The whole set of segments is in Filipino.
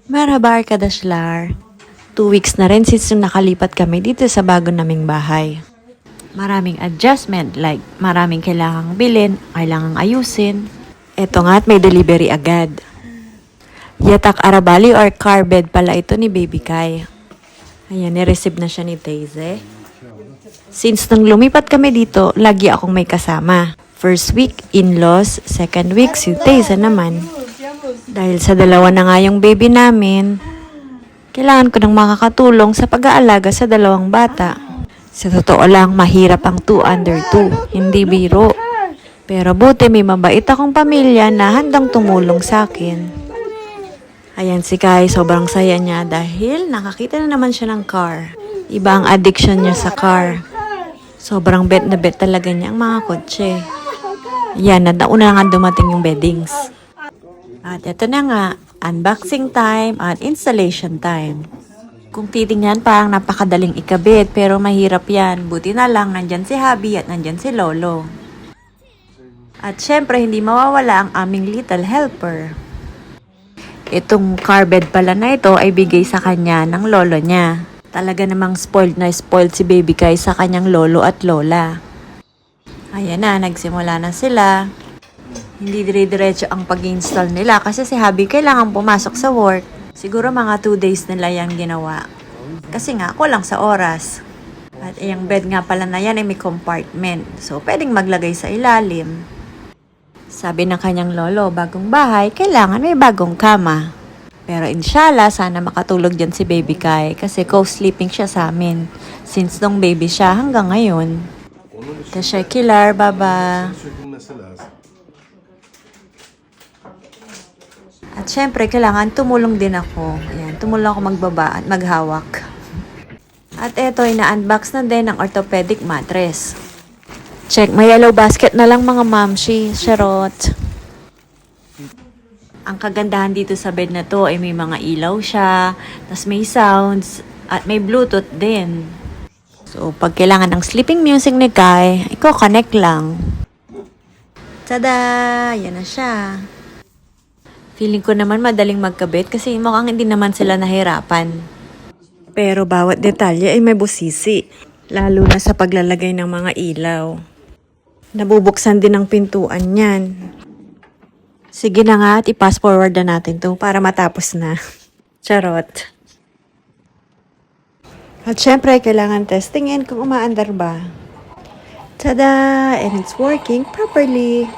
Merhaba Arkadaşlar. 2 weeks na rin since nung nakalipat kami dito sa bago naming bahay. Maraming adjustment like maraming kailangang bilhin, kailangang ayusin. Eto nga at may delivery agad. Yatak Arabali or car bed pala ito ni Baby Kai. Ayan, ni-receive na siya ni Teze. Since nung lumipat kami dito, lagi akong may kasama. First week, in-laws. Second week, si Teze naman. Dahil sa dalawa na nga yung baby namin, kailangan ko ng makakatulong sa pag-aalaga sa dalawang bata. Sa totoo lang, mahirap ang 2 under 2. Hindi biro. Pero buti may mabait akong pamilya na handang tumulong sa akin. Ayan si Kai, sobrang saya niya dahil nakakita na naman siya ng car. Iba ang addiction niya sa car. Sobrang bet na bet talaga niya ang mga kotse. Yan, nauna nga dumating yung beddings. At ito na nga, unboxing time at installation time. Kung titingnan, parang napakadaling ikabit pero mahirap yan. Buti na lang, nandyan si Habi at nandyan si Lolo. At syempre, hindi mawawala ang aming little helper. Itong car bed pala na ito ay bigay sa kanya ng lolo niya. Talaga namang spoiled na spoiled si Baby Kai sa kanyang lolo at lola. Ayan na, nagsimula na sila. Hindi dire-diretso ang pag-install nila kasi si Habi kailangan pumasok sa work. Siguro mga 2 days nila yan ginawa. Kasi nga, kulang sa oras. At yung bed nga pala na yan ay may compartment. So, pwedeng maglagay sa ilalim. Sabi ng kanyang lolo, bagong bahay, kailangan may bagong kama. Pero inshallah, sana makatulog dyan si Baby Kai kasi co-sleeping siya sa amin. Since nung baby siya hanggang ngayon. Teşekkürler baba. At syempre, kailangan tumulong din ako. Ayan, tumulong ako magbaba at maghawak. At eto, ina-unbox na din ang orthopedic mattress. Check, may yellow basket na lang mga mamshi. Charot. Ang kagandahan dito sa bed na to ay may mga ilaw siya, tas may sounds, at may Bluetooth din. So, pag kailangan ng sleeping music ni Kai, i-connect lang. Tada! Yan na siya. Feeling ko naman madaling magkabit kasi mukhang hindi naman sila nahirapan. Pero bawat detalye ay may busisi. Lalo na sa paglalagay ng mga ilaw. Nabubuksan din ang pintuan niyan. Sige na nga at i-pass forward na natin to para matapos na. Charot. At syempre, kailangan testingin kung umaandar ba. Tada! And it's working properly.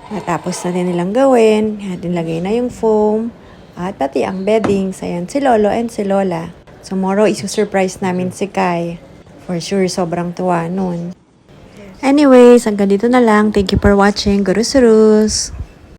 Natapos na din nilang gawin. Nilagay na yung foam. At pati ang beddings. Ayan, si Lolo and si Lola. Tomorrow, isu-surprise namin si Kai. For sure, sobrang tuwa nun. Anyways, hanggang dito na lang. Thank you for watching. Gurus-urus!